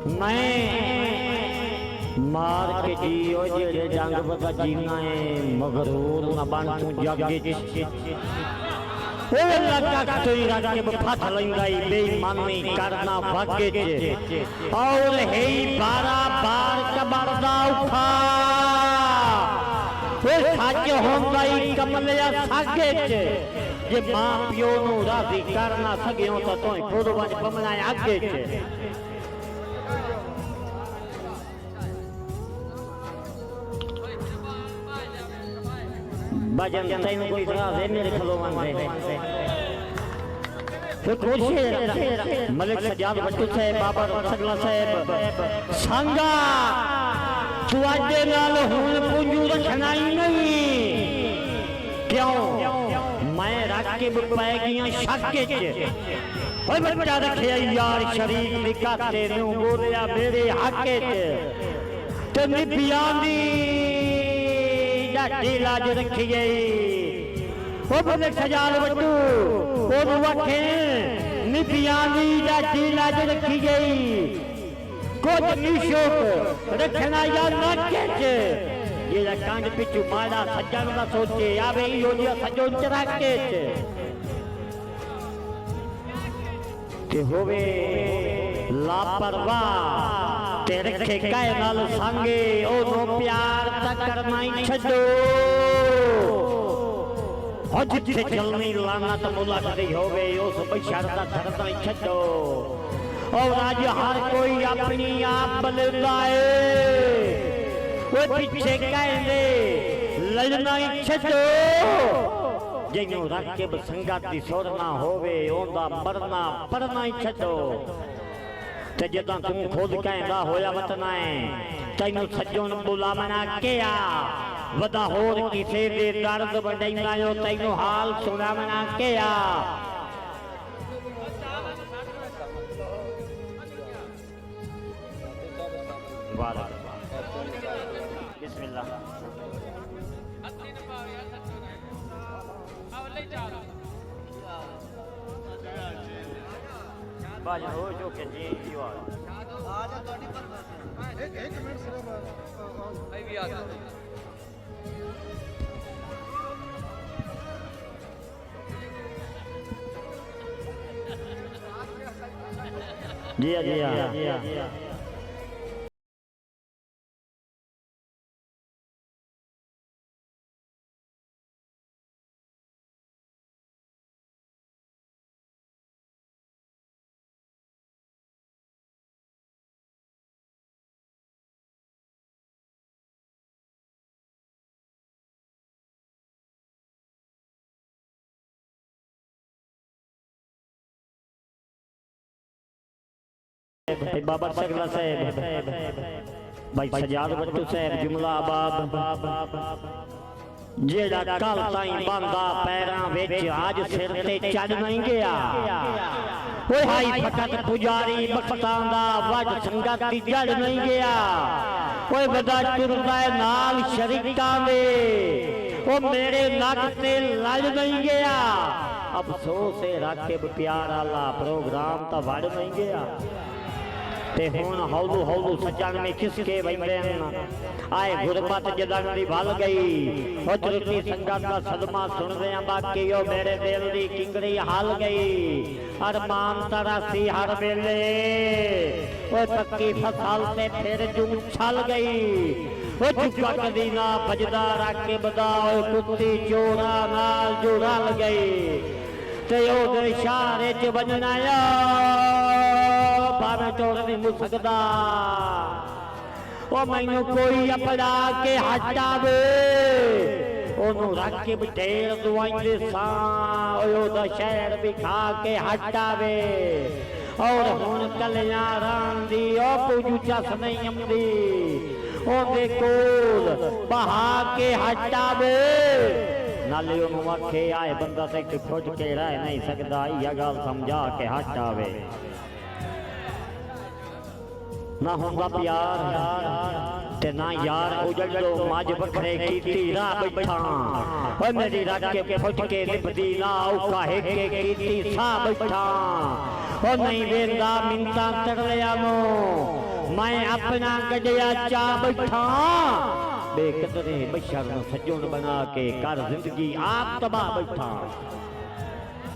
मैं मार के जियो जेड़े जंग बता जीना है मगरूर न बन तू जग ओ लगा तोई रख के फट लंगाई बेईमानी करना भागे च और है 12 बार कबरदा उठा ओ सच होंदा ही कमलिया सागे च जे मां पियो नु राजी करना सगियो तो तोई खुद वज बमना आगे च भजन तैन कोई तरह से मेरे खलोवन से फिर कोशिश मलिक सजाद भट्टू साहब बाबर सगला साहब संगा तू अजे नाल हुन पुंजू रखना ही नहीं क्यों मैं रख के पै गया शक च ओए बच्चा रखे यार शरीक दी काते नु बोलिया मेरे हक च ते निबियां दी ढी लाज रखी गई वो बंदे सजाल बट्टू ओनू आखे निबियां दी ढी लाज रखी गई कुछ निशोक रखना या नाके च जेड़ा कंड पिछू माड़ा सज्जन दा सोचे आवे इहो जिहा सजो चराके च ते होवे लापरवाह ते रखे काए नाल संगे ओनो प्यार ता करना ही छड्डो हो जिथे चलनी लानत मुलाकात होवे उस बशर दा धरना ही छड्डो और आज हर कोई अपनी आप बदलदा है वो पीछे कहंदे लड़ना ही छड्डो जिन्हों रख के संगत दी सुरना होवे ओंदा मरना पढ़ना ही छड्डो ते जदा तू खुद कहंदा होया वतना है तैनू सज्जन बुलावना किया वदा होर किसे दे दर्द वंडाइंदा जो तैनू हाल सुनावना किया बिस्मिल्लाह बाज हो जो के जी जीवा आज तोड़ी पर एक मिनट सिर्फ भाई भी आ जा जी बाबा सगला साहब भाई सजाद भट्टू साहब जुमला आबाद जेड़ा कल ताई बंदा पैरां विच आज सिर ते चढ़ नहीं गया ओए हाई फकत पुजारी बखतां दा वज संगत दी जड़ नहीं गया ओए वदा टुरदा नाल शरीकां दे ओ मेरे नक ते लड़ नहीं गया अफसोस है राकिब प्यार वाला प्रोग्राम ता वड़ नहीं गया ते हुण हौलू हौलू सज्जन में खिसके वंदन आए गुरबत जदन दी भल गई हुजरती संगत दा सदमा सुन रहे बाकी ओ मेरे दिल दी किंगड़ी हल गई अरमान तरासी हर वेले ओ पक्की फसल ते फिर जुम छल गई ओ चुका कदी ना बजदा राके बदा ओ कुत्ती चोरा नाल जुड़ल गई ते ओ इशारे च वजना भावे चोर नहीं मुझ सकदा ओ मैनू कोई अपना के हटावे ओनू रख के बटेर दुआइंदे सा ओदा शहर भी खा के हटावे और हुण कलियां रांदी ओ पूजू चस नहीं आंदी ओदे कोल बहा के हटावे नाले ओनू आखे आए बंदा ते खुद के रह नहीं सकदा या गल समझा के हटावे ना होंदा प्यार ते ना यार उजड़ो मज बखरे कीती राह बैठा ओए मेरी रख के फुट के लिपदी ना औखा हेके कीती सा बैठा ओ नहीं वेंदा मिंता तरलिया नो मैं अपना गड्या चा बैठा बेकदरे बशर सजन बना के कर जिंदगी आप तबाह बैठा